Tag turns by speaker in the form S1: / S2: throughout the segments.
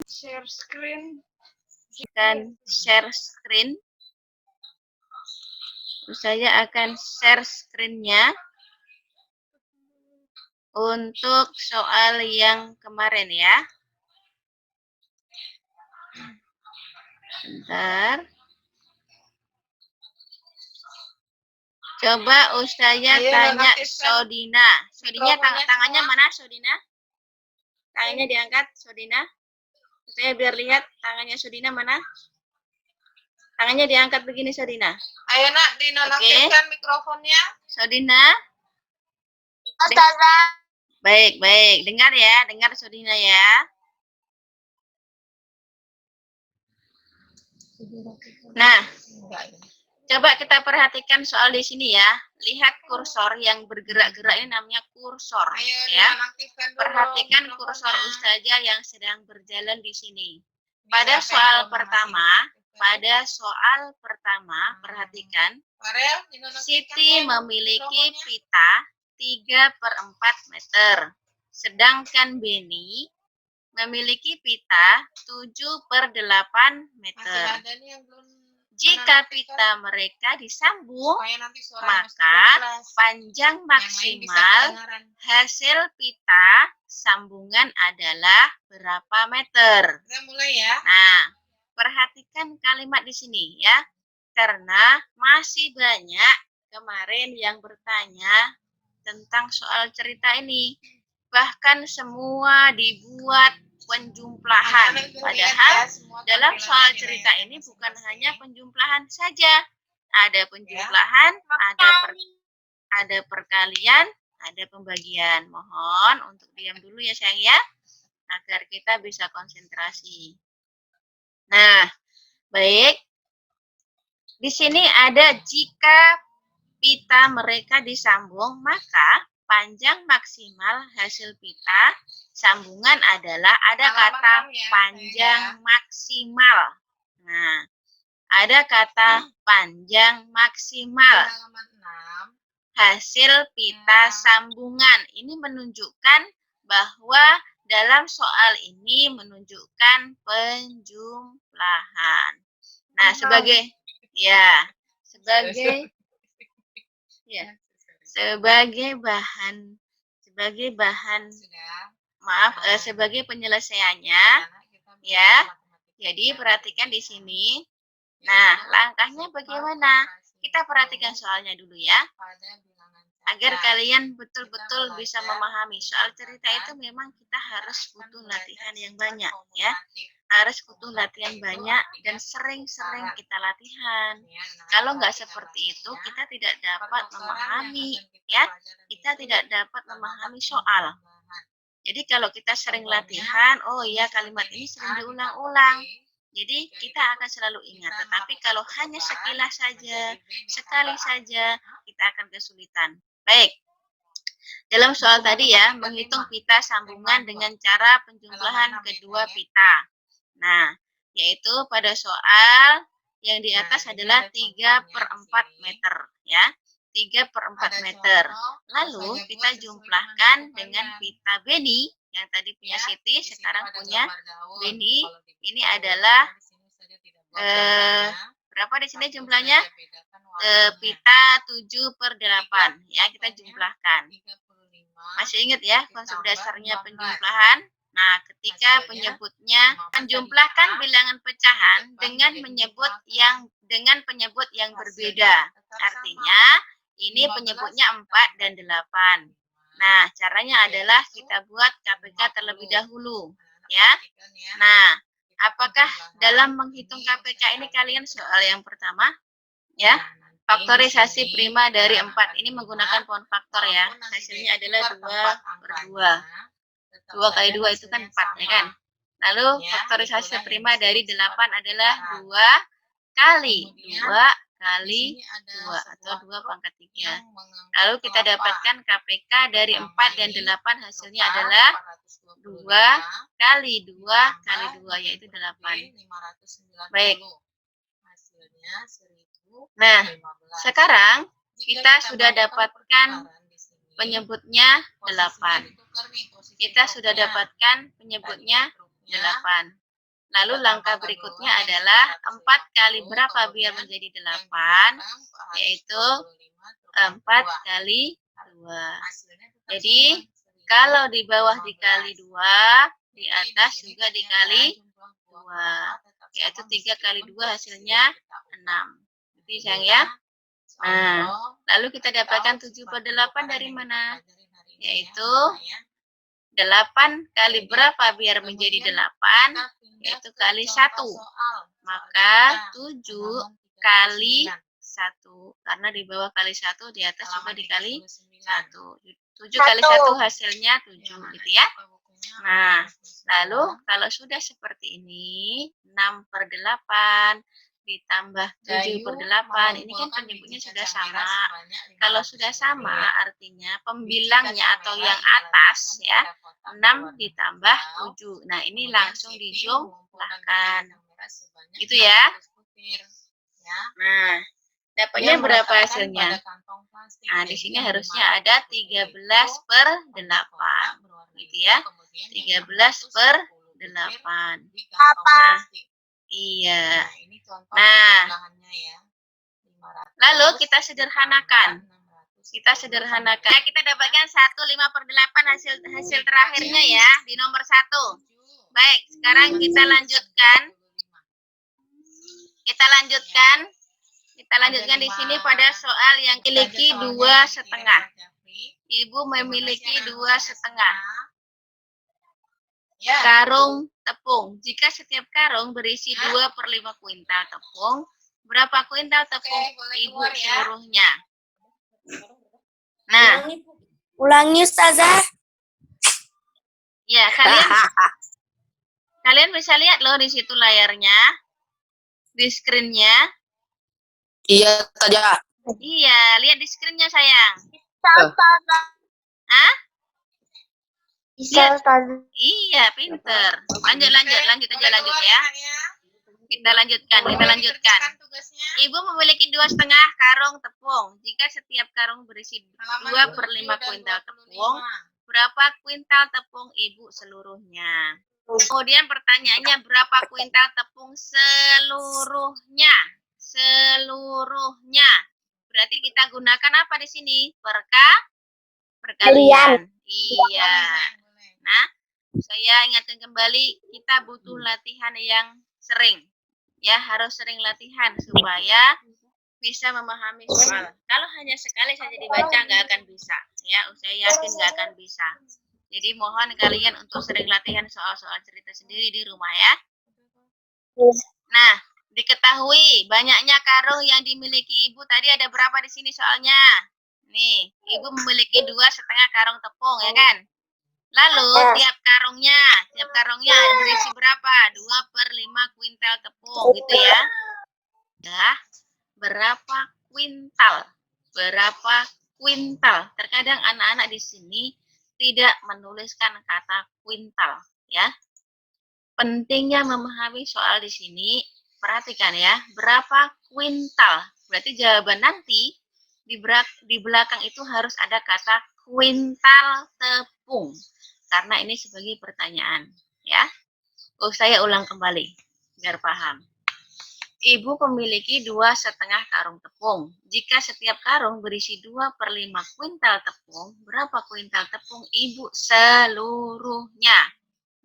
S1: share screen.
S2: Share screen. Saya akan share screen-nya untuk soal yang kemarin ya. Bentar. Coba Ustazah tanya Sodina. Sodina tangannya mana Sodina? Tangannya diangkat Sodina. Saya biar lihat tangannya Sodina mana. Tangannya diangkat begini Sodina.
S1: Ayo nak dinonaktifkan mikrofonnya.
S2: Sodina.
S1: Ustazah.
S2: Baik. Dengar ya, dengar Sodina ya. Nah, coba kita perhatikan soal di sini ya. Lihat kursor yang bergerak-gerak ini namanya kursor. Ya. Perhatikan kursor Ustazah yang sedang berjalan di sini. Pada soal pertama, perhatikan. Siti memiliki pita 3/4 meter. Sedangkan Beni memiliki pita 7/8 meter. Jika pita mereka disambung, maka panjang maksimal hasil pita sambungan adalah berapa meter?
S1: Kita mulai ya.
S2: Nah, perhatikan kalimat di sini ya. Karena masih banyak kemarin yang bertanya tentang soal cerita ini. Bahkan semua dibuat penjumlahan. Padahal dalam soal cerita ini bukan hanya penjumlahan saja. Ada penjumlahan, ada perkalian, ada pembagian. Mohon untuk diam dulu ya sayang ya, agar kita bisa konsentrasi. Nah, baik. Di sini ada jika pita mereka disambung, maka panjang maksimal hasil pita sambungan adalah ada kata panjang maksimal. Nah, ada kata panjang maksimal hasil pita sambungan. Ini menunjukkan bahwa dalam soal ini menunjukkan penjumlahan. Nah, sebagai sebagai penyelesaiannya ya. Jadi perhatikan di sini. Nah, langkahnya bagaimana? Kita perhatikan soalnya dulu ya. Agar kalian betul-betul bisa memahami soal cerita itu, memang kita harus butuh latihan yang banyak ya. Harus butuh latihan banyak dan sering-sering kita latihan. Kalau nggak seperti itu, kita tidak dapat memahami ya. Kita tidak dapat memahami soal. Jadi kalau kita sering latihan, oh iya kalimat ini sering diulang-ulang. Jadi kita akan selalu ingat. Tetapi kalau hanya sekilas saja, sekali saja, kita akan kesulitan. Baik. Dalam soal tadi ya, menghitung pita sambungan dengan cara penjumlahan kedua pita. Nah, yaitu pada soal yang di atas adalah 3/4 meter ya. 3/4 meter. Lalu kita jumlahkan dengan pita Beni yang tadi punya Siti, sekarang punya Beni. Ini adalah berapa di sini jumlahnya? Pita 7/8 ya, kita jumlahkan. Masih ingat ya konsep dasarnya penjumlahan? Nah, ketika penyebutnya menjumlahkan bilangan pecahan dengan penyebut yang berbeda. Artinya ini penyebutnya 4 dan 8. Nah, caranya adalah kita buat KPK terlebih dahulu ya. Nah, apakah dalam menghitung KPK ini kalian soal yang pertama ya? Faktorisasi prima dari 4 ini menggunakan pohon faktor ya. Hasilnya adalah 2/2. 2 kali 2 itu kan 4 ya kan. Lalu faktorisasi prima dari 8 adalah 2 kali 2 atau 2 pangkat 3. Lalu kita dapatkan KPK dari 4 dan 8 hasilnya adalah 2 kali 2 kali 2 yaitu 8. Baik. Nah, sekarang kita sudah dapatkan penyebutnya 8. Kita sudah dapatkan penyebutnya 8. Lalu langkah berikutnya adalah 4 kali berapa biar menjadi 8, yaitu 4 kali 2. Jadi, kalau di bawah dikali 2, di atas juga dikali 2. Yaitu 3 kali 2 hasilnya 6. Jadi, sayang ya. Nah, lalu kita dapatkan 7 per 8 dari mana? Yaitu 8 kali berapa biar menjadi 8? Yaitu kali 1. Maka 7 kali 1. Karena di bawah kali 1, di atas juga dikali 1. 7 kali 1 hasilnya 7 gitu ya. Nah, lalu kalau sudah seperti ini, 6 per 8 ditambah 7 per 8, ini kan penyebutnya sudah sama. Kalau sudah sama, artinya pembilangnya atau yang atas ya, 6 ditambah 7. Nah, ini langsung dijumlahkan. Gitu ya. Nah, dapatnya berapa hasilnya? Nah, di sini harusnya ada 13 per 8. Gitu ya. 13 per 8. Nah, iya. Nah, lalu kita sederhanakan. Kita dapatkan 1 per 8 hasil terakhirnya ya di nomor 1. Baik, sekarang kita lanjutkan. Kita lanjutkan di sini pada soal yang memiliki 2,5. Ibu memiliki 2,5 karung tepung. Jika setiap karung berisi 2 per 5 kuintal tepung, berapa kuintal tepung ibu seluruhnya? Nah,
S3: Ulangi Ustazah.
S2: ya kalian bisa lihat loh di situ layarnya, di screen-nya.
S3: Iya, Ustazah.
S2: Iya, lihat di screen-nya sayang.
S3: Ustazah.
S2: Hah?
S3: Bisa Ustazah.
S2: Iya, pinter. Lanjut ya. Kita lanjutkan. Ibu memiliki 2,5 karung tepung. Jika setiap karung berisi 2 per 5 kuintal tepung, berapa kuintal tepung ibu seluruhnya? Kemudian pertanyaannya, berapa kuintal tepung seluruhnya? Berarti kita gunakan apa di sini? Perkalian. Iya. Nah, saya ingatkan kembali, kita butuh latihan yang sering. Ya, harus sering latihan supaya bisa memahami soal. Kalau hanya sekali saja dibaca nggak akan bisa. Ya, saya yakin nggak akan bisa. Jadi mohon kalian untuk sering latihan soal-soal cerita sendiri di rumah ya. Nah, diketahui banyaknya karung yang dimiliki ibu. Tadi ada berapa di sini soalnya? Nih, ibu memiliki 2,5 karung tepung ya kan? Lalu tiap karungnya berisi berapa? 2 per 5 kuintal tepung gitu ya. Dah, berapa kuintal? Terkadang anak-anak di sini tidak menuliskan kata kuintal ya. Pentingnya memahami soal di sini, perhatikan ya, berapa kuintal? Berarti jawaban nanti di belakang itu harus ada kata kuintal tepung. Karena ini sebagai pertanyaan, ya. Saya ulang kembali biar paham. Ibu memiliki 2,5 karung tepung. Jika setiap karung berisi 2 per 5 kuintal tepung, berapa kuintal tepung ibu seluruhnya?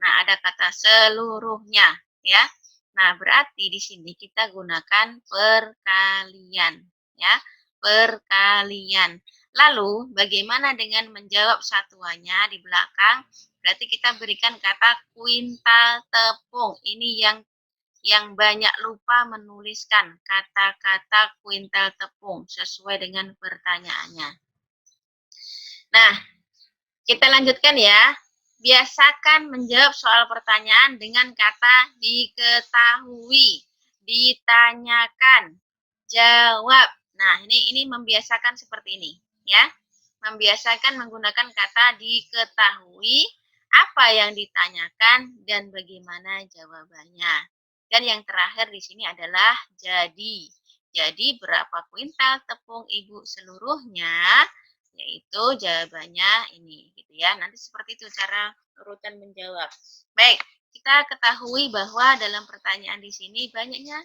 S2: Nah, ada kata seluruhnya, ya. Nah, berarti di sini kita gunakan perkalian, ya. Perkalian. Lalu, bagaimana dengan menjawab satuannya di belakang? Berarti kita berikan kata kuintal tepung. Ini yang banyak lupa menuliskan kata-kata kuintal tepung sesuai dengan pertanyaannya. Nah, kita lanjutkan ya. Biasakan menjawab soal pertanyaan dengan kata diketahui, ditanyakan, jawab. Nah, ini membiasakan seperti ini, ya. Membiasakan menggunakan kata diketahui, apa yang ditanyakan dan bagaimana jawabannya. Dan yang terakhir di sini adalah jadi. Jadi berapa kuintal tepung ibu seluruhnya? Yaitu jawabannya ini gitu ya. Nanti seperti itu cara urutan menjawab. Baik, kita ketahui bahwa dalam pertanyaan di sini banyaknya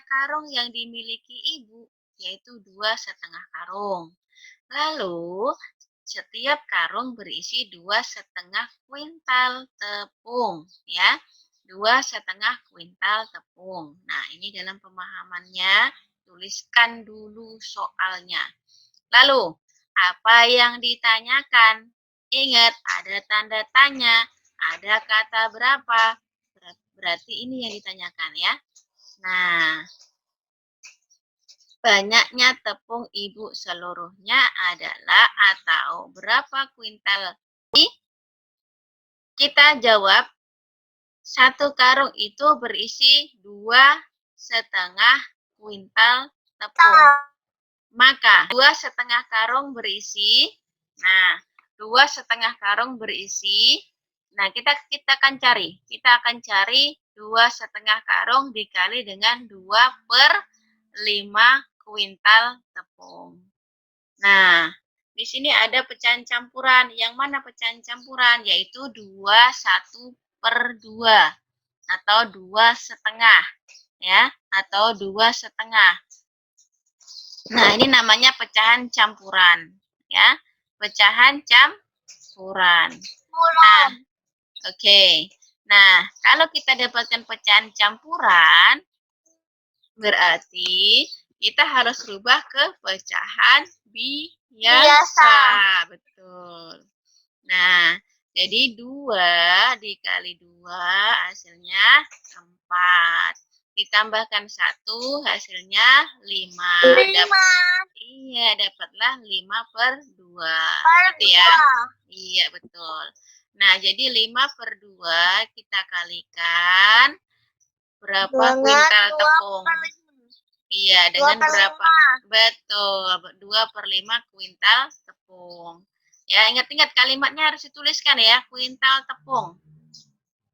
S2: karung yang dimiliki ibu, yaitu 2,5 karung. Lalu setiap karung berisi 2,5 kuintal tepung, ya. 2,5 kuintal tepung. Nah, ini dalam pemahamannya, tuliskan dulu soalnya. Lalu, apa yang ditanyakan? Ingat, ada tanda tanya, ada kata berapa. Berarti ini yang ditanyakan, ya. Nah, banyaknya tepung ibu seluruhnya adalah atau berapa kuintal? Kita jawab, 1 karung itu berisi 2,5 kuintal tepung. Maka 2,5 karung berisi, nah 2,5 karung berisi, nah kita akan cari 2,5 karung dikali dengan 2/5 kuintal tepung. Nah, di sini ada pecahan campuran. Yang mana pecahan campuran? Yaitu 2/1/2 atau 2,5, ya, atau 2,5. Nah, ini namanya pecahan campuran, ya. Pecahan campuran. Nah, oke. Nah, kalau kita dapatkan pecahan campuran, berarti kita harus rubah ke pecahan biasa. Betul. Nah, jadi 2 dikali 2 hasilnya 4. Ditambahkan 1 hasilnya 5. Iya, dapatlah 5/2. Gitu ya. Iya, betul. Nah, jadi 5/2 kita kalikan berapa kuintal tepung? Iya, dengan berapa? Betul, 2/5 kuintal tepung. Ya, ingat-ingat kalimatnya harus dituliskan ya, kuintal tepung.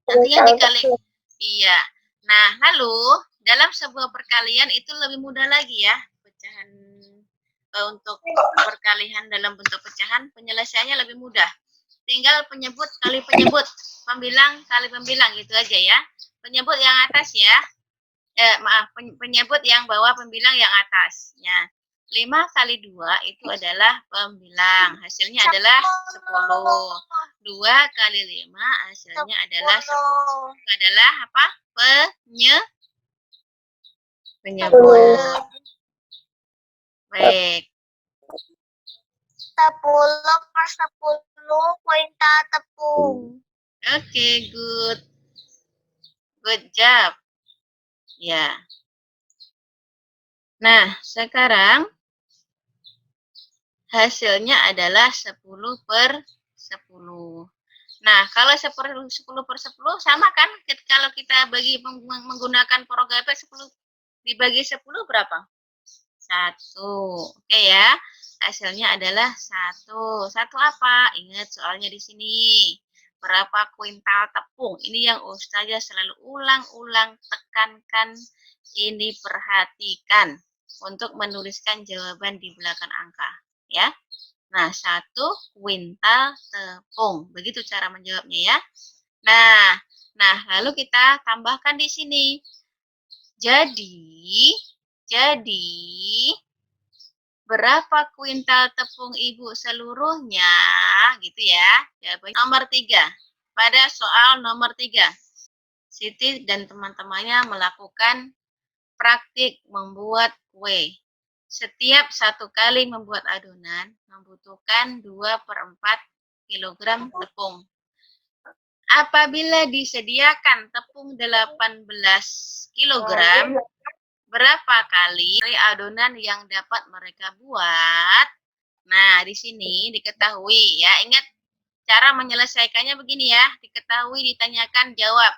S2: Nantinya dikali. Iya. Nah, lalu dalam sebuah perkalian itu lebih mudah lagi ya, pecahan untuk perkalian dalam bentuk pecahan, penyelesaiannya lebih mudah. Tinggal penyebut kali penyebut, pembilang kali pembilang gitu aja ya. Penyebut yang atas ya. Penyebut yang bawah, pembilang yang atas. Ya. 5 kali 2 itu adalah pembilang. Hasilnya adalah 10. 2 kali 5 hasilnya adalah 10. Itu adalah apa? Penyebut. Baik.
S3: 10/10 kuintal tepung.
S2: Oke, good. Good job. Ya. Nah, sekarang hasilnya adalah 10/10. Nah, kalau 10/10 sama kan? Kalau kita bagi menggunakan Progapet 10 dibagi 10 berapa? 1. Oke ya. Hasilnya adalah 1. 1 apa? Ingat soalnya di sini. Berapa kuintal tepung? Ini yang Ustazah selalu ulang-ulang tekankan. Ini perhatikan untuk menuliskan jawaban di belakang angka. Ya. Nah, 1 kuintal tepung. Begitu cara menjawabnya ya. Nah, lalu kita tambahkan di sini. Jadi berapa kuintal tepung ibu seluruhnya? Gitu ya. Jawabannya nomor 3. Pada soal nomor 3. Siti dan teman-temannya melakukan praktik membuat kue. Setiap 1 kali membuat adonan membutuhkan 2/4 kg tepung. Apabila disediakan tepung 18 kg, berapa kali adonan yang dapat mereka buat? Nah, di sini diketahui ya. Ingat cara menyelesaikannya begini ya. Diketahui, ditanyakan, jawab.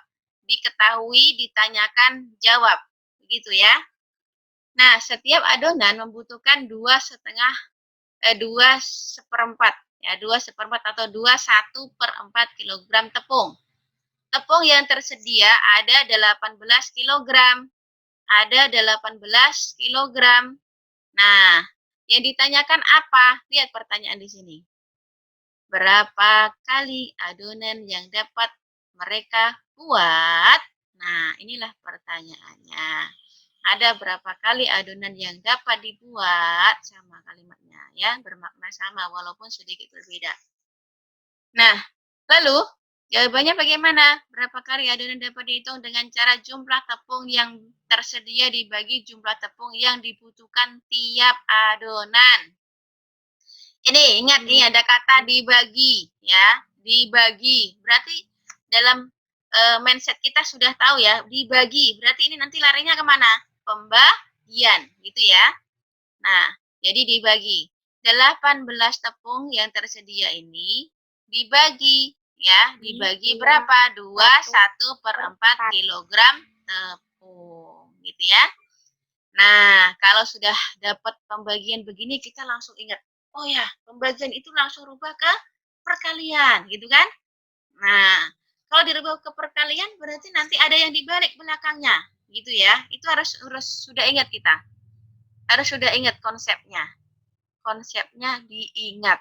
S2: Diketahui, ditanyakan, jawab. Begitu ya. Nah, setiap adonan membutuhkan 2/4 ya, 2/4 atau 1/4 kg tepung. Tepung yang tersedia ada 18 kg. Ada 18 kg. Nah, yang ditanyakan apa? Lihat pertanyaan di sini. Berapa kali adonan yang dapat mereka buat? Nah, inilah pertanyaannya. Ada berapa kali adonan yang dapat dibuat? Sama kalimatnya ya, bermakna sama walaupun sedikit berbeda. Nah, lalu jawabannya bagaimana? Berapa kali adonan dapat dihitung dengan cara jumlah tepung yang tersedia dibagi jumlah tepung yang dibutuhkan tiap adonan. Ini ingat nih ada kata dibagi ya, dibagi. Berarti dalam mindset kita sudah tahu ya, dibagi. Berarti ini nanti larinya kemana? Pembagian, gitu ya. Nah, jadi dibagi. 18 tepung yang tersedia ini dibagi ya, dibagi berapa? 1/4 kilogram tepung, gitu ya. Nah, kalau sudah dapat pembagian begini kita langsung ingat, oh ya, pembagian itu langsung rubah ke perkalian, gitu kan? Nah, kalau dirubah ke perkalian berarti nanti ada yang dibalik belakangnya, gitu ya. Itu harus sudah ingat kita. Harus sudah ingat konsepnya. Konsepnya diingat.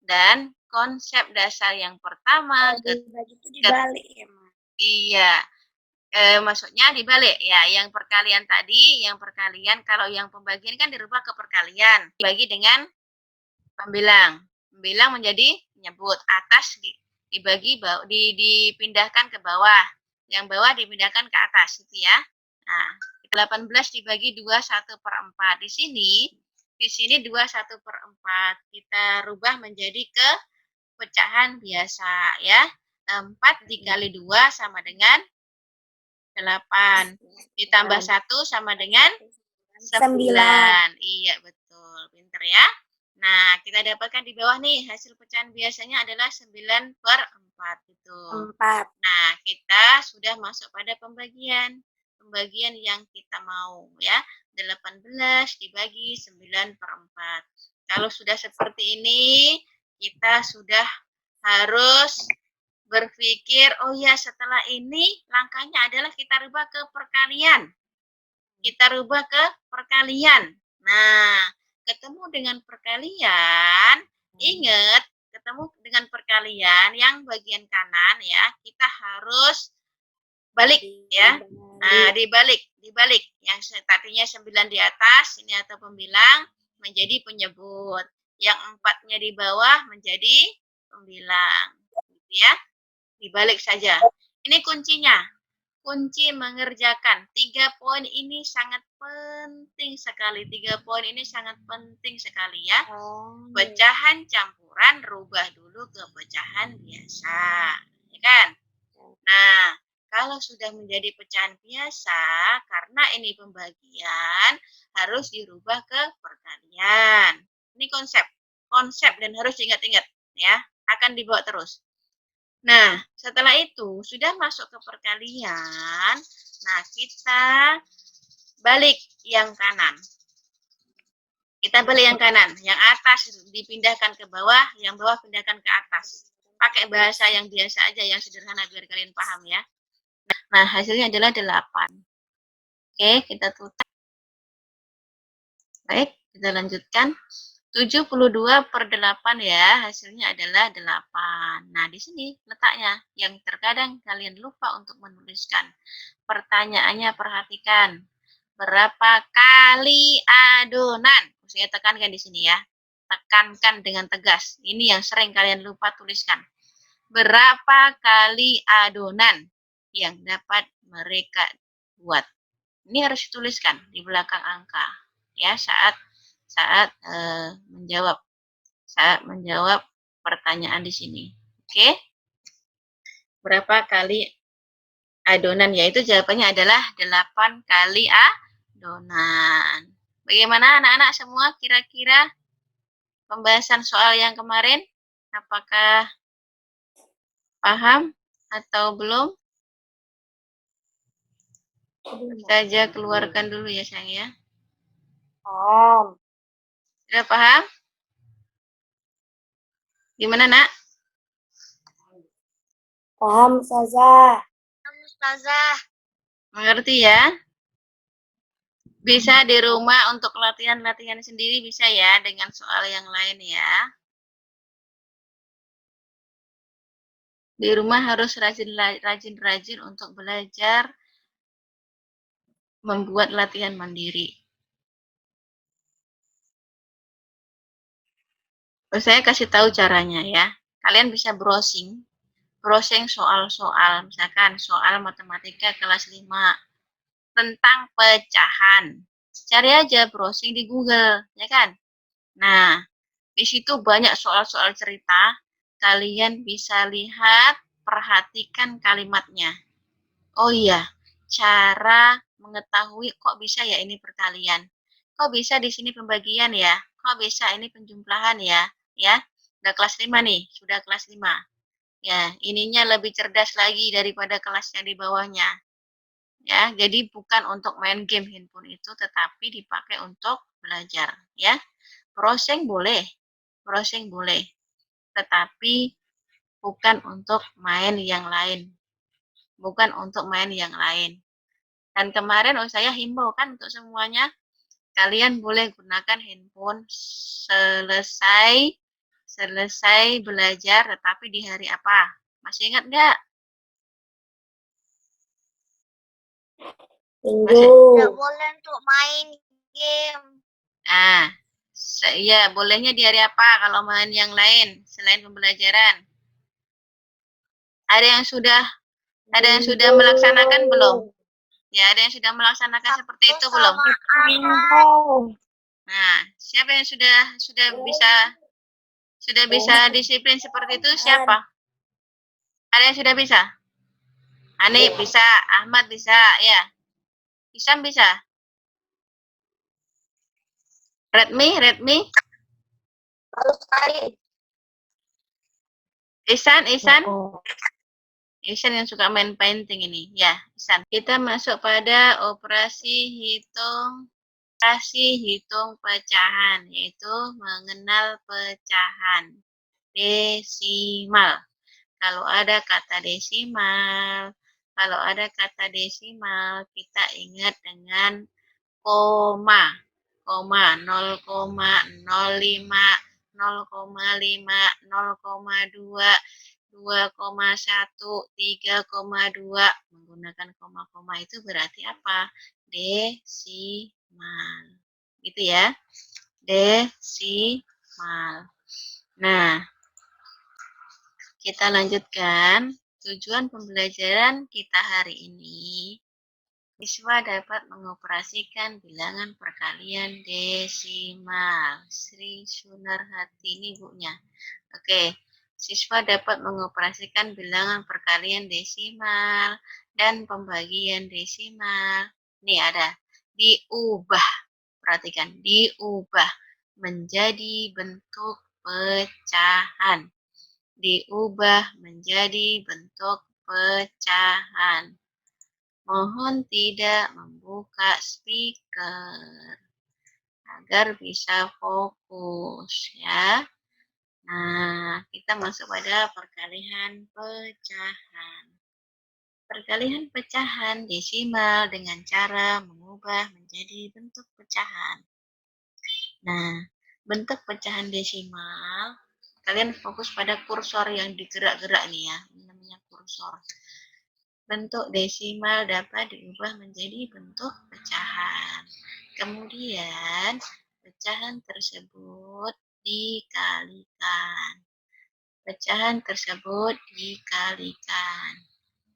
S2: Dan konsep dasar yang pertama
S3: Dibagi itu dibalik ya, Mas.
S2: iya. Maksudnya dibalik ya, yang perkalian tadi, yang perkalian kalau yang pembagian kan dirubah ke perkalian, dibagi dengan pembilang. Pembilang menjadi penyebut, atas dibagi dipindahkan ke bawah, yang bawah dipindahkan ke atas gitu ya. Nah, 18 dibagi 2/1/4. Di sini 2/1/4 kita rubah menjadi ke pecahan biasa ya. 4 dikali 2 sama dengan 8. Ditambah 1 sama dengan 9. Iya, betul. Pinter ya. Nah, kita dapatkan di bawah nih, hasil pecahan biasanya adalah 9/4 itu.
S3: 4.
S2: Nah, kita sudah masuk pada pembagian. Pembagian yang kita mau ya. 18 dibagi 9/4. Kalau sudah seperti ini, kita sudah harus berpikir, oh ya setelah ini langkahnya adalah kita rubah ke perkalian. Kita rubah ke perkalian. Nah, ketemu dengan perkalian, ingat ketemu dengan perkalian yang bagian kanan ya, kita harus balik ya. Nah, dibalik. Yang tadinya 9 di atas, ini atau pembilang menjadi penyebut. Yang 4-nya di bawah menjadi pembilang. Gitu ya. Dibalik saja. Ini kuncinya. Kunci mengerjakan. 3 poin ini sangat penting sekali. 3 poin ini sangat penting sekali ya. Pecahan campuran rubah dulu ke pecahan biasa. Ya kan? Nah, kalau sudah menjadi pecahan biasa, karena ini pembagian, harus dirubah ke perkalian. Ini konsep. Konsep dan harus diingat-ingat ya. Akan dibawa terus. Nah, setelah itu sudah masuk ke perkalian. Nah, kita balik yang kanan. Kita balik yang kanan. Yang atas dipindahkan ke bawah, yang bawah pindahkan ke atas. Pakai bahasa yang biasa aja, yang sederhana biar kalian paham ya. Nah, hasilnya adalah 8. Oke, kita tutup. Baik, kita lanjutkan. 72/8 ya, hasilnya adalah 8. Nah, di sini letaknya yang terkadang kalian lupa untuk menuliskan. Pertanyaannya perhatikan. Berapa kali adonan? Saya tekankan di sini ya. Tekankan dengan tegas. Ini yang sering kalian lupa tuliskan. Berapa kali adonan yang dapat mereka buat? Ini harus dituliskan di belakang angka ya saat menjawab pertanyaan di sini. Oke. Berapa kali adonan? Yaitu jawabannya adalah 8 kali adonan. Bagaimana anak-anak semua kira-kira pembahasan soal yang kemarin? Apakah paham atau belum? Saja keluarkan dulu ya sayang ya.
S3: Paham.
S2: Sudah paham? Gimana nak?
S3: Paham, Ustazah. Ustazah.
S2: Mengerti ya? Bisa di rumah untuk latihan-latihan sendiri bisa ya dengan soal yang lain ya. Di rumah harus rajin-rajin untuk belajar membuat latihan mandiri. Saya kasih tahu caranya ya. Kalian bisa browsing soal-soal, misalkan soal matematika kelas 5 tentang pecahan. Cari aja browsing di Google, ya kan? Nah, di situ banyak soal-soal cerita. Kalian bisa lihat, perhatikan kalimatnya. Oh iya, cara mengetahui kok bisa ya ini perkalian. Kok bisa di sini pembagian ya? Kok bisa ini penjumlahan ya? Ya, udah kelas 5 nih, sudah kelas 5. Ya, ininya lebih cerdas lagi daripada kelasnya di bawahnya. Ya, jadi bukan untuk main game handphone itu, tetapi dipakai untuk belajar. Ya, browsing boleh, tetapi bukan untuk main yang lain. Bukan untuk main yang lain. Dan kemarin saya himbau kan untuk semuanya, kalian boleh gunakan handphone selesai belajar, tetapi di hari apa? Masih ingat nggak?
S3: Minggu.
S4: Tidak boleh untuk main game.
S2: Nah, ya bolehnya di hari apa kalau main yang lain selain pembelajaran? Ada yang sudah melaksanakan belum? Ya, ada yang sudah melaksanakan seperti itu belum?
S3: Minggu.
S2: Nah, siapa yang sudah bisa disiplin seperti itu? Siapa? Ada yang sudah bisa? Hanif bisa, Ahmad bisa, ya. Isam bisa. Redmi.
S4: Baru sekali.
S2: Isan yang suka main painting ini. Ya, Isan. Kita masuk pada operasi hitung pecahan, yaitu mengenal pecahan. Desimal. Kalau ada kata desimal, kita ingat dengan koma, 0,05, 0,5, 0,2, 2,1, 3,2. Menggunakan koma-koma itu berarti apa? Desimal. Gitu ya. Desimal. Nah, kita lanjutkan. Tujuan pembelajaran kita hari ini, siswa dapat mengoperasikan bilangan perkalian desimal. Sri Sunarhati ini ibunya. Oke, siswa dapat mengoperasikan bilangan perkalian desimal dan pembagian desimal. Ini ada diubah. Perhatikan, diubah menjadi bentuk pecahan. Diubah menjadi bentuk pecahan. Mohon tidak membuka speaker agar bisa fokus ya. Nah, kita masuk pada perkalian pecahan. Perkalian pecahan desimal dengan cara mengubah menjadi bentuk pecahan. Nah, bentuk pecahan desimal, kalian fokus pada kursor yang digerak-gerak nih ya, ini namanya kursor. Bentuk desimal dapat diubah menjadi bentuk pecahan. Kemudian, pecahan tersebut dikalikan.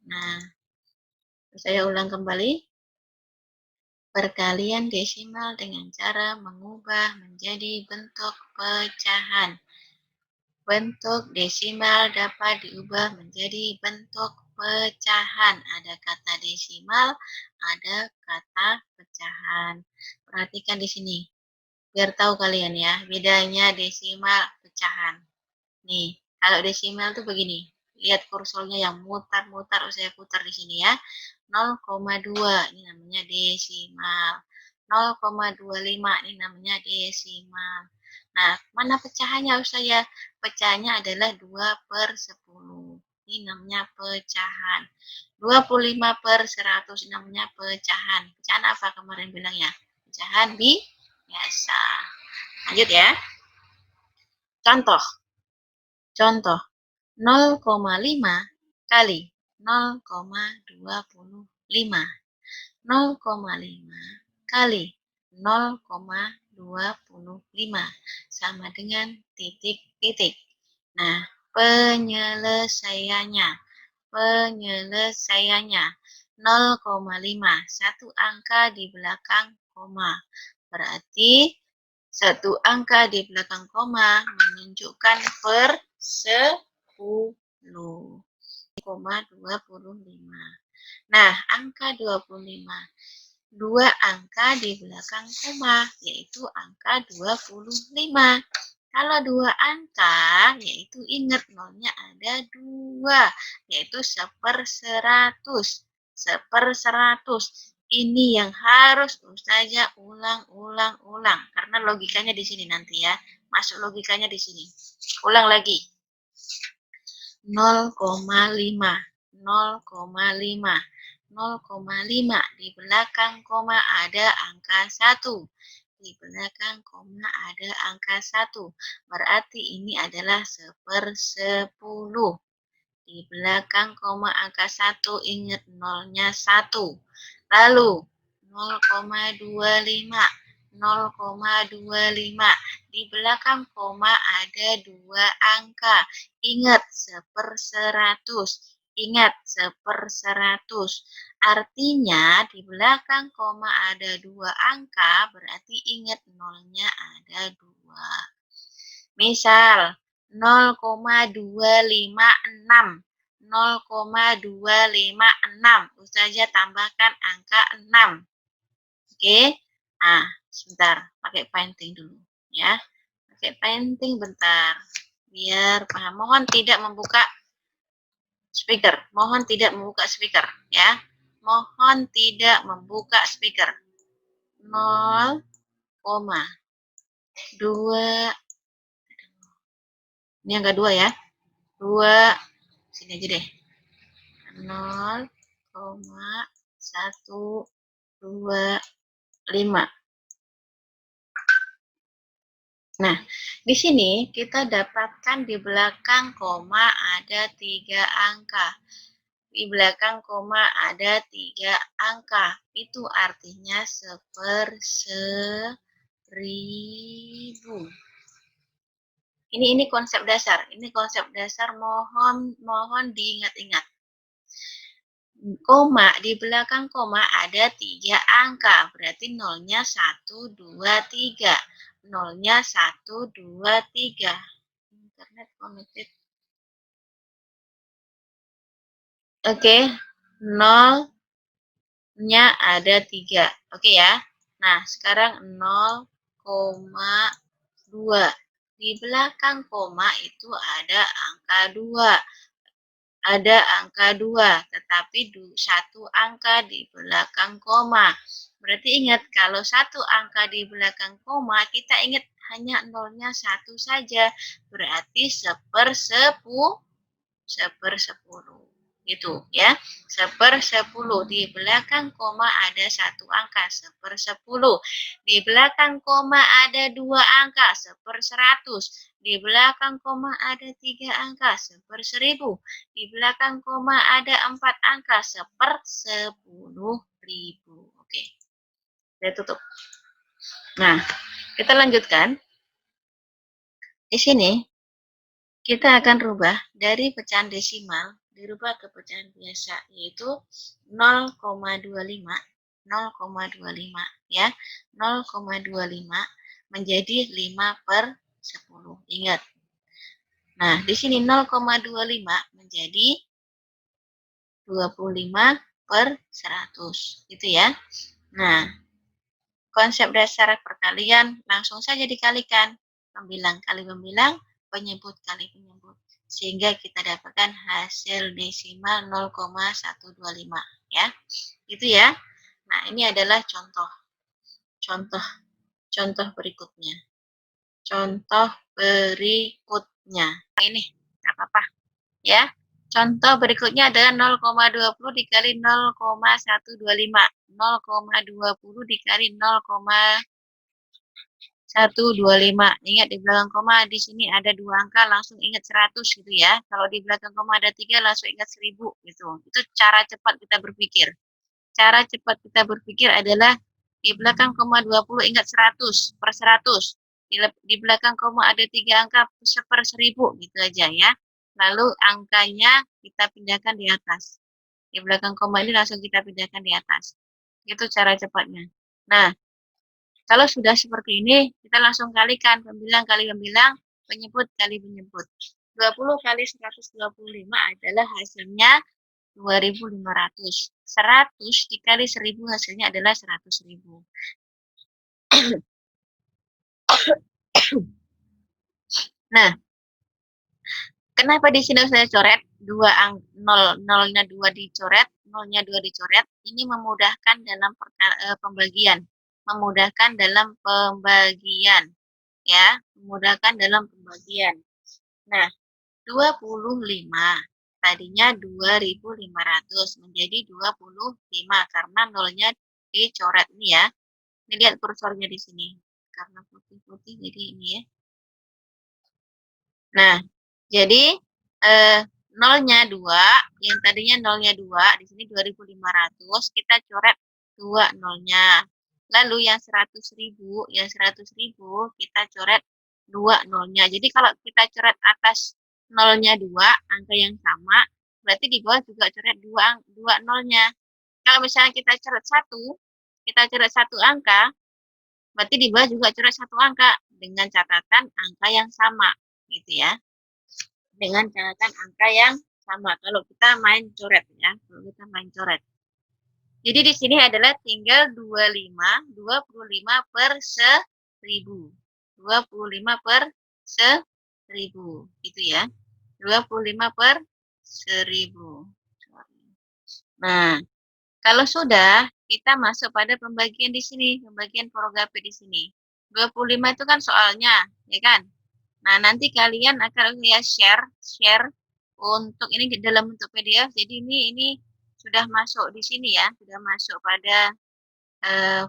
S2: Nah, saya ulang kembali. Perkalian desimal dengan cara mengubah menjadi bentuk pecahan. Bentuk desimal dapat diubah menjadi bentuk pecahan. Ada kata desimal, ada kata pecahan. Perhatikan di sini, biar tahu kalian ya, bedanya desimal pecahan. Nih, kalau desimal tuh begini. Lihat kursornya yang mutar-mutar, saya putar di sini ya. 0,2 ini namanya desimal. 0,25 ini namanya desimal. Nah, mana pecahannya saya? Pecahannya adalah 2/10. Ini namanya pecahan. 25/100 namanya pecahan. Pecahan apa kemarin bilangnya? Pecahan biasa. Lanjut ya. Contoh. 0,5 kali 0,25. 0,5 kali 0,25 sama dengan titik-titik. Nah, penyelesaiannya 0,5. Satu angka di belakang koma. Berarti satu angka di belakang koma menunjukkan per 10,25. Nah, angka 25. Dua angka di belakang koma, yaitu angka 25. Kalau dua angka, yaitu ingat nolnya ada 2, yaitu 1/100. 1/100. Ini yang harus Ustazah ulang, karena logikanya di sini nanti ya. Masuk logikanya di sini. Ulang lagi. 0,5. 0,5. 0,5 di belakang koma ada angka 1. Di belakang koma ada angka 1. Berarti ini adalah 1/10. Di belakang koma angka 1 ingat nolnya 1. Lalu 0,25. 0,25 di belakang koma ada 2 angka. Ingat 1/100. Ingat 1/100. Artinya di belakang koma ada 2 angka, berarti ingat nolnya ada 2. Misal 0,256. 0,256. Ustazah tambahkan angka 6. Oke. Nah, sebentar, pakai painting dulu ya. Pakai painting bentar biar paham. Mohon tidak membuka speaker. Mohon tidak membuka speaker ya. Mohon tidak membuka speaker. 0,2. Ini angka 2 ya. 2 sini aja deh. 0,125. Nah, di sini kita dapatkan di belakang koma ada 3 angka. Di belakang koma ada 3 angka. Itu artinya 1/1000. Ini konsep dasar. Ini konsep dasar, mohon diingat-ingat. Koma, di belakang koma ada 3 angka. Berarti nolnya 1, 2, 3. Nolnya 1, 2, 3. Internet connected. Oke, nolnya ada 3. Oke ya. Nah, sekarang 0,2. Di belakang koma itu ada angka 2. Ada angka 2, tetapi 1 angka di belakang koma. Berarti ingat, kalau 1 angka di belakang koma, kita ingat hanya nolnya 1 saja. Berarti 1/10. Itu ya. 1/10. Di belakang koma ada 1 angka, 1/10. Di belakang koma ada 2 angka, 1/100. Di belakang koma ada 3 angka, 1/1000. Di belakang koma ada 4 angka, 1/10.000. Oke. Saya tutup. Nah, kita lanjutkan. Di sini kita akan rubah dari pecahan desimal dirubah ke pecahan biasa, yaitu 0,25 ya. 0,25 menjadi 5/10. Ingat. Nah, di sini 0,25 menjadi 25/100. Gitu ya. Nah, konsep dasar perkalian langsung saja dikalikan. Pembilang kali pembilang, penyebut kali penyebut. Sehingga kita dapatkan hasil desimal 0,125 ya. Gitu ya. Nah, ini adalah contoh berikutnya. Contoh berikutnya. Ini enggak apa-apa ya. Contoh berikutnya adalah 0,20 dikali 0,125. 0,20 dikali 0,125. 125. Ingat di belakang koma di sini ada 2 angka, langsung ingat 100 gitu ya. Kalau di belakang koma ada 3, langsung ingat 1000 gitu. Itu cara cepat kita berpikir. Cara cepat kita berpikir adalah di belakang koma 20 ingat 100 per 100. Di belakang koma ada 3 angka per 1000 gitu aja ya. Lalu angkanya kita pindahkan di atas. Di belakang koma ini langsung kita pindahkan di atas. Itu cara cepatnya. Nah, kalau sudah seperti ini, kita langsung kalikan pembilang kali pembilang, penyebut kali penyebut. 20 kali 125 adalah hasilnya 2.500. 100 dikali 1000 hasilnya adalah 100.000. Nah, kenapa di sini saya coret 0-nya 2 dicoret, 0-nya 2 dicoret? Ini memudahkan dalam pembagian. Memudahkan dalam pembagian. Ya, memudahkan dalam pembagian. Nah, 25. Tadinya 2.500 menjadi 25 karena 0-nya dicoret nih ya. Ini lihat kursornya di sini. Karena putih-putih jadi ini ya. Nah, jadi 0-nya 2, yang tadinya 0-nya 2, di sini 2.500, kita coret 2 0-nya. Lalu yang 100.000, kita coret 2 0-nya. Jadi kalau kita coret atas 0-nya 2, angka yang sama, berarti di bawah juga coret 2 0-nya. Kalau misalnya kita coret 1 angka, berarti di bawah juga coret 1 angka dengan catatan angka yang sama, gitu ya. Dengan catatan angka yang sama kalau kita main coret ya, kalau kita main coret. Jadi di sini adalah tinggal 25 per 1000. 25 per 1000 gitu ya. 25 per 1000. Nah, kalau sudah kita masuk pada pembagian di sini, pembagian Progapit di sini. 25 itu kan soalnya, ya kan? Nah, nanti kalian akan share untuk ini di dalam bentuk PDF. Jadi ini sudah masuk di sini ya, sudah masuk pada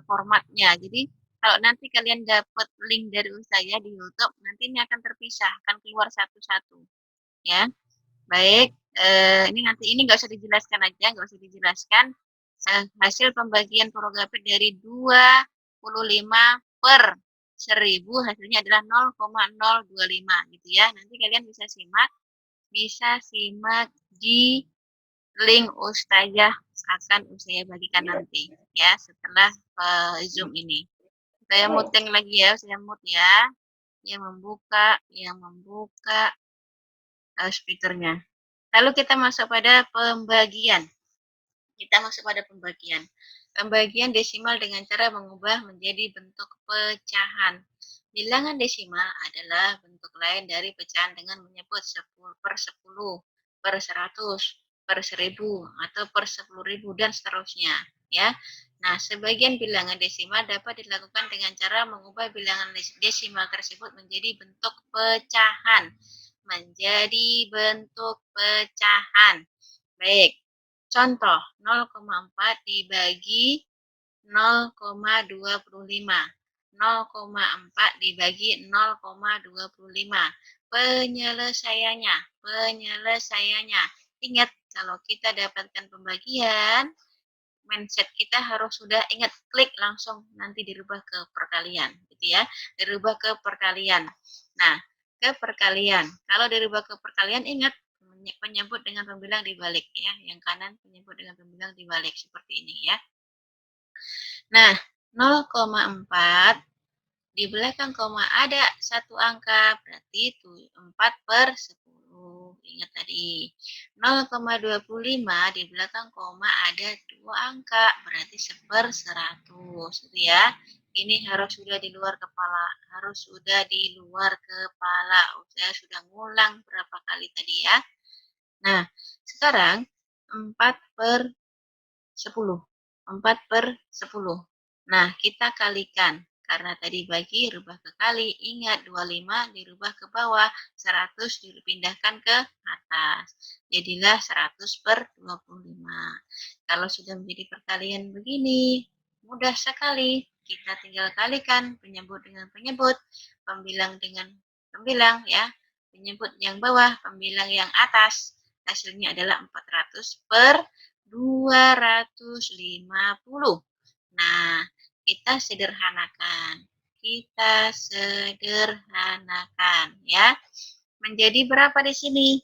S2: formatnya. Jadi kalau nanti kalian dapat link dari saya di YouTube, nanti ini akan terpisah, akan keluar satu-satu. Ya, baik. Ini nanti ini nggak usah dijelaskan aja, nggak usah dijelaskan. Hasil pembagian Progapit dari 25 per 1000 hasilnya adalah 0,025 gitu ya. Nanti kalian bisa simak di link Ustazah akan saya bagikan nanti ya setelah Zoom ini. Saya muting lagi ya, saya mute ya. Yang membuka speakernya. Lalu kita masuk pada pembagian. Pembagian desimal dengan cara mengubah menjadi bentuk pecahan. Bilangan desimal adalah bentuk lain dari pecahan dengan menyebut 10 per 10, per 100, per 1000, atau per 10.000, dan seterusnya. Ya. Nah, sebagian bilangan desimal dapat dilakukan dengan cara mengubah bilangan desimal tersebut menjadi bentuk pecahan. Baik. Contoh, 0,4 dibagi 0,25. 0,4 dibagi 0,25. Penyelesaiannya. Ingat, kalau kita dapatkan pembagian, mindset kita harus sudah ingat, klik langsung nanti dirubah ke perkalian, gitu ya. Dirubah ke perkalian. Nah, ke perkalian. Kalau dirubah ke perkalian, ingat penyebut dengan pembilang dibalik ya. Yang kanan penyebut dengan pembilang dibalik seperti ini ya. Nah, 0,4 di belakang koma ada satu angka, berarti itu 4 per 10. Ingat tadi. 0,25 di belakang koma ada 2 angka, berarti 1 per 100. Gitu ya. Ini harus sudah di luar kepala. Saya sudah ngulang berapa kali tadi ya. Nah, sekarang 4 per 10. 4 per 10. Nah, kita kalikan. Karena tadi bagi, rubah ke kali. Ingat, 25 dirubah ke bawah. 100 dipindahkan ke atas. Jadilah 100 per 25. Kalau sudah menjadi perkalian begini, mudah sekali. kita tinggal kalikan penyebut dengan penyebut, pembilang dengan pembilang ya. Penyebut yang bawah, pembilang yang atas. Hasilnya adalah 400 per 250. Nah, kita sederhanakan. Kita sederhanakan ya. Menjadi berapa di sini?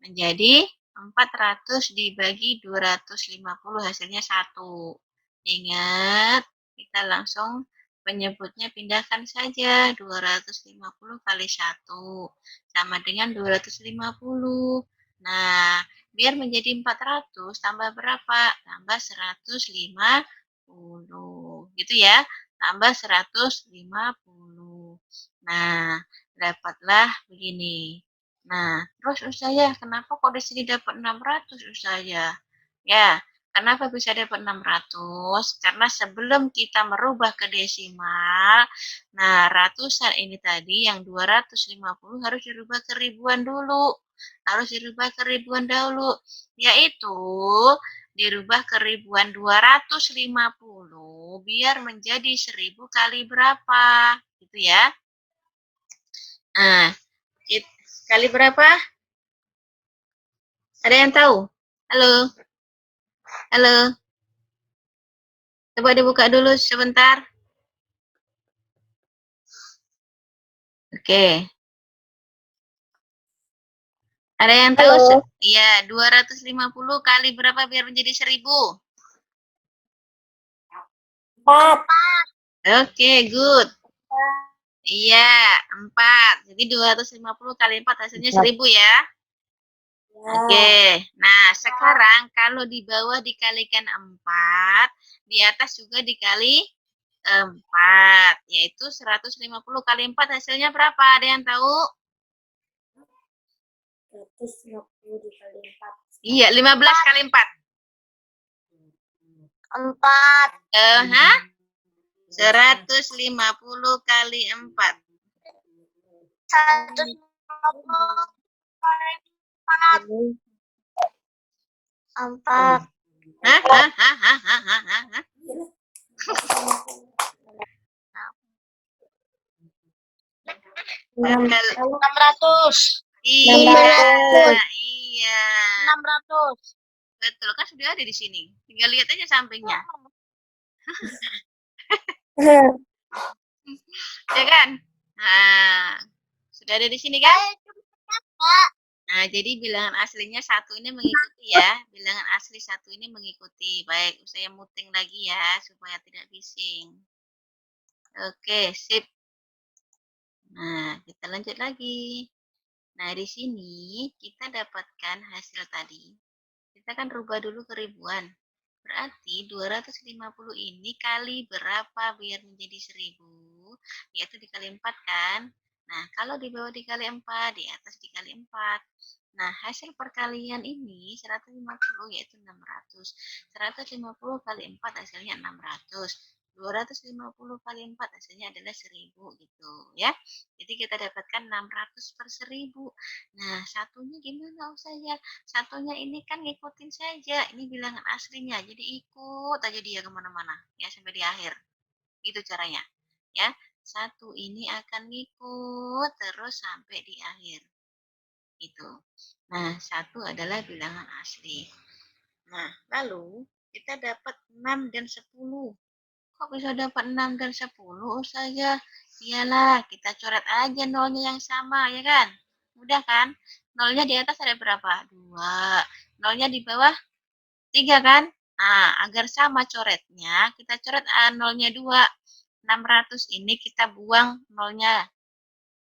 S2: Menjadi 400 dibagi 250 hasilnya 1. Ingat, kita langsung penyebutnya pindahkan saja. 250 kali 1 sama dengan 250. Nah, biar menjadi 400 tambah berapa? Tambah 150. Gitu ya. Tambah 150. Nah, dapatlah begini. Nah, terus Ustazah, kenapa kok di sini dapat 600 Ustazah? Ya, kenapa bisa dapat 600? Karena sebelum kita merubah ke desimal, nah ratusan ini tadi yang 250 harus dirubah ke ribuan dulu. Harus dirubah ke ribuan dahulu, yaitu dirubah ke ribuan 250 biar menjadi 1000 kali berapa? Gitu ya. Nah, kali berapa? Ada yang tahu? Halo? Halo? Coba dibuka dulu sebentar. Oke. Ada yang tahu?
S4: Halo.
S2: Iya, 250 kali berapa biar menjadi 1000?
S3: 4.
S2: Oke, good. Iya, 4. Jadi 250 kali 4 hasilnya 1000 ya. Oke. Nah, sekarang kalau di bawah dikalikan 4, di atas juga dikali 4, yaitu 150 kali 4 hasilnya berapa? Ada yang tahu?
S3: 150 dikali 4.
S2: Iya, 15 kali 4.
S4: 4.
S2: 150 kali 4.
S4: 150 kali 4. 4.
S2: Hah?
S4: 600.
S2: Iya, iya.
S4: 600.
S2: Betul, kan sudah ada di sini. Tinggal lihat aja sampingnya. Ya kan? Nah, sudah ada di sini kan? Nah, jadi bilangan aslinya 1 ini mengikuti ya. Bilangan asli 1 ini mengikuti. Baik, saya muting lagi ya, supaya tidak bising. Oke, sip. Nah, kita lanjut lagi. Nah, di sini kita dapatkan hasil tadi. Kita kan rubah dulu ke ribuan. Berarti 250 ini kali berapa biar menjadi 1000? Yaitu dikali 4 kan? Nah, kalau di bawah dikali 4, di atas dikali 4. Nah, hasil perkalian ini 150 yaitu 600. 150 kali 4 hasilnya 600. 250 kali 4 hasilnya adalah 1000 gitu ya. Jadi kita dapatkan 600 per 1000. Nah, satunya gimana Ustazah? Satunya ini kan ngikutin saja. Ini bilangan aslinya. Jadi ikut aja dia kemana-mana ya sampai di akhir. Itu caranya. Ya, 1 ini akan ngikut terus sampai di akhir. Itu. Nah, 1 adalah bilangan asli. Nah, lalu kita dapat 6 dan 10. Kok bisa dapat 6 dan 10 Ustazah? Iyalah, kita coret aja nolnya yang sama, ya kan? Mudah kan? Nolnya di atas ada berapa? 2. Nolnya di bawah 3 kan? Nah, agar sama coretnya, kita coret nolnya 2. 600 ini kita buang nolnya.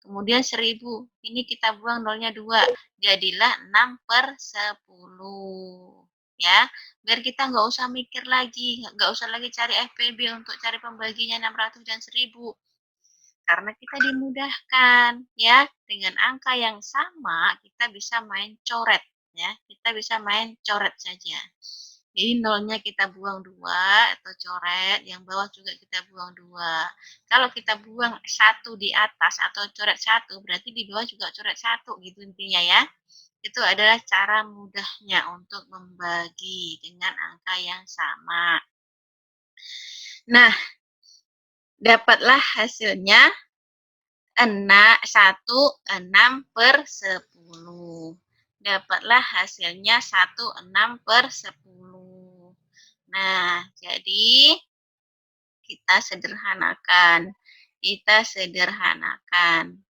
S2: Kemudian 1000, ini kita buang nolnya 2. Jadilah 6 per 10. Ya, biar kita nggak usah mikir lagi, nggak usah lagi cari FPB untuk cari pembaginya 600 dan 1000. Karena kita dimudahkan, ya, dengan angka yang sama kita bisa main coret, ya, kita bisa main coret saja. Jadi nolnya kita buang 2 atau coret, yang bawah juga kita buang 2. Kalau kita buang 1 di atas atau coret 1, berarti di bawah juga coret 1 gitu intinya ya. Itu adalah cara mudahnya untuk membagi dengan angka yang sama. Nah, dapatlah hasilnya 1/6/10. Dapatlah hasilnya 1/6/10. Nah, jadi kita sederhanakan. Kita sederhanakan.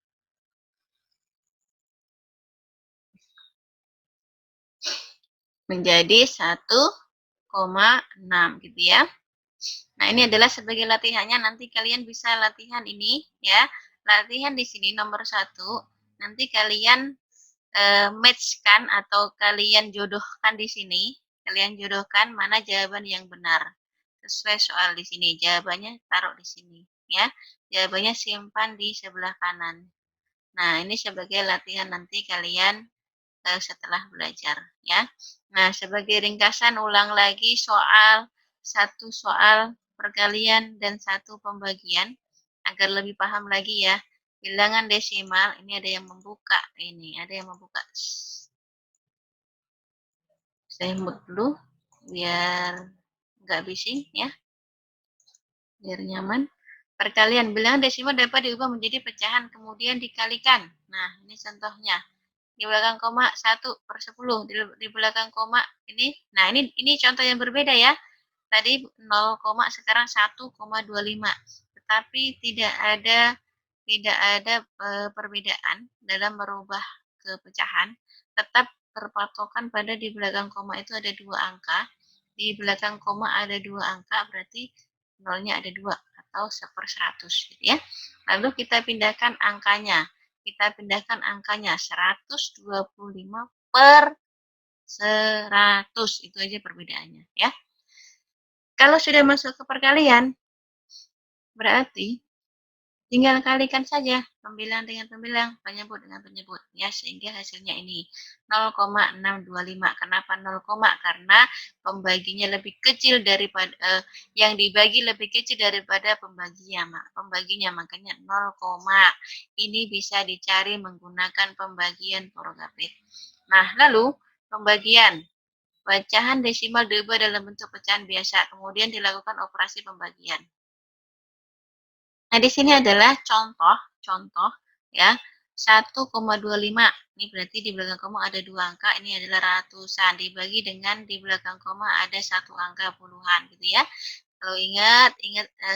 S2: Menjadi 1,6 gitu ya. Nah, ini adalah sebagai latihannya. Nanti kalian bisa latihan ini ya. Latihan di sini nomor 1. Nanti kalian matchkan atau kalian jodohkan di sini. Kalian jodohkan mana jawaban yang benar. Sesuai soal di sini. Jawabannya taruh di sini ya. Jawabannya simpan di sebelah kanan. Nah, ini sebagai latihan nanti kalian setelah belajar ya. Nah, sebagai ringkasan ulang lagi satu soal perkalian dan satu pembagian agar lebih paham lagi ya. Bilangan desimal ini ada yang membuka Saya mute dulu biar nggak bising ya. Biar nyaman. Perkalian bilangan desimal dapat diubah menjadi pecahan kemudian dikalikan. Nah, ini contohnya. Di belakang koma 1/10 di belakang koma ini. Nah, ini contoh yang berbeda ya. Tadi 0, sekarang 1,25. Tetapi tidak ada perbedaan dalam merubah ke pecahan. Tetap berpatokan pada di belakang koma itu ada 2 angka. Di belakang koma ada 2 angka, berarti nolnya ada 2 atau 1/100 gitu ya. Lalu kita pindahkan angkanya. 125/100. Itu aja perbedaannya ya. Kalau sudah masuk ke perkalian, berarti tinggal kalikan saja pembilang dengan pembilang, penyebut dengan penyebut ya, sehingga hasilnya ini 0,625. Kenapa 0, karena pembaginya lebih kecil daripada yang dibagi lebih kecil daripada pembaginya, makanya 0, ini bisa dicari menggunakan pembagian Forgapit. Nah, lalu pembagian pecahan desimal diubah dalam bentuk pecahan biasa, kemudian dilakukan operasi pembagian. Nah, di sini adalah contoh ya. 1,25. Ini berarti di belakang koma ada 2 angka, ini adalah ratusan dibagi dengan di belakang koma ada 1 angka puluhan gitu ya. Kalau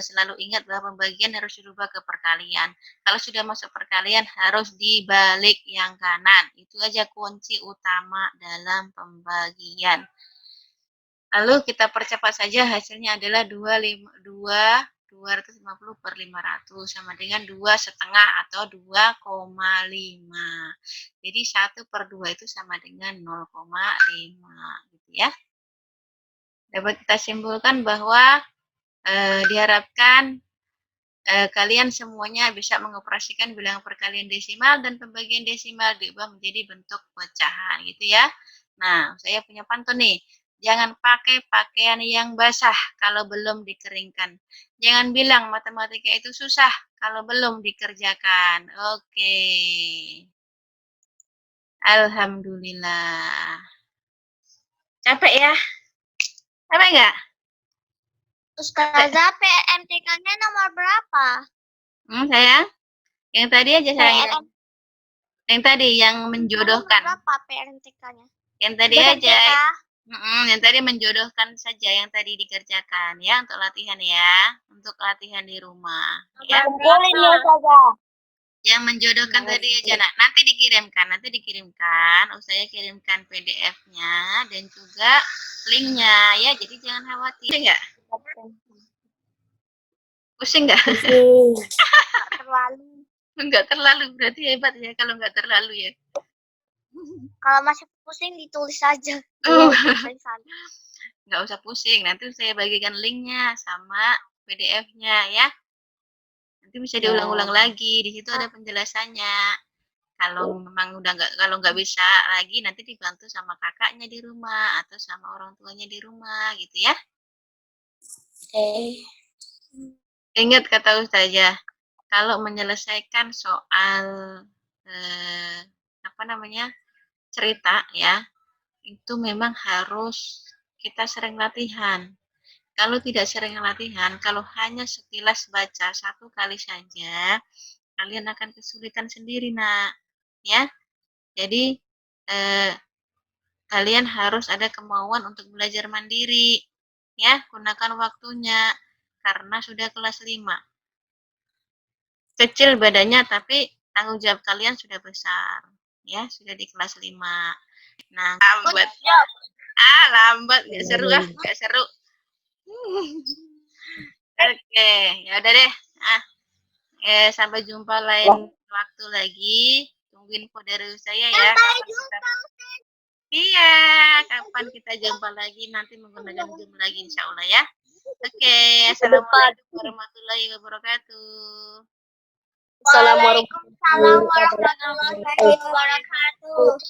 S2: selalu ingat bahwa pembagian harus dirubah ke perkalian. Kalau sudah masuk perkalian harus dibalik yang kanan. Itu aja kunci utama dalam pembagian. Lalu kita percepat saja, hasilnya adalah 250/500 sama dengan 2,5 atau 2,5. Jadi 1/2 itu sama dengan 0,5 gitu ya. Dapat kita simpulkan bahwa diharapkan kalian semuanya bisa mengoperasikan bilangan perkalian desimal dan pembagian desimal diubah menjadi bentuk pecahan gitu ya. Nah, saya punya pantun nih. Jangan pakai pakaian yang basah kalau belum dikeringkan. Jangan bilang matematika itu susah kalau belum dikerjakan. Oke. Alhamdulillah. Capek ya? Capek nggak?
S4: Ustazah, PMTK-nya nomor berapa?
S2: Sayang? Yang tadi aja sayang. Yang tadi yang menjodohkan.
S4: Berapa PMTK-nya?
S2: Yang tadi aja. Yang tadi menjodohkan saja yang tadi dikerjakan ya untuk latihan ya. Untuk latihan di rumah. Ya.
S4: Kumpulin ya, Ustazah.
S2: Yang menjodohkan tadi aja. Nah, nanti dikirimkan. Saya kirimkan PDF-nya dan juga linknya ya. Jadi jangan khawatir. Pusing nggak? Pusing nggak?
S4: Terlalu.
S2: Nggak terlalu. Berarti hebat ya kalau nggak terlalu ya.
S4: Kalau masih pusing ditulis aja.
S2: Nggak usah pusing. Nanti saya bagikan linknya sama PDF-nya ya. Nanti bisa diulang-ulang lagi. Di situ ada penjelasannya. Kalau memang kalau nggak bisa lagi, nanti dibantu sama kakaknya di rumah atau sama orang tuanya di rumah gitu ya. Ingat kata Ustazah, kalau menyelesaikan soal cerita ya, itu memang harus kita sering latihan. kalau tidak sering latihan, kalau hanya sekilas baca 1 kali saja, kalian akan kesulitan sendiri, Nak. Ya. Jadi, kalian harus ada kemauan untuk belajar mandiri. Ya, gunakan waktunya karena sudah kelas 5. Kecil badannya tapi tanggung jawab kalian sudah besar. Ya, sudah di kelas 5. Nah, lambat. Lambat, nggak seru nggak seru. Oke, ya udah deh. Sampai jumpa lain waktu lagi. Tunggu info dari saya ya. Iya, kapan kita jumpa lagi nanti menggunakan Zoom lagi insya Allah ya. Oke, assalamualaikum warahmatullahi wabarakatuh.
S4: Waalaikumsalam warahmatullahi wabarakatuh.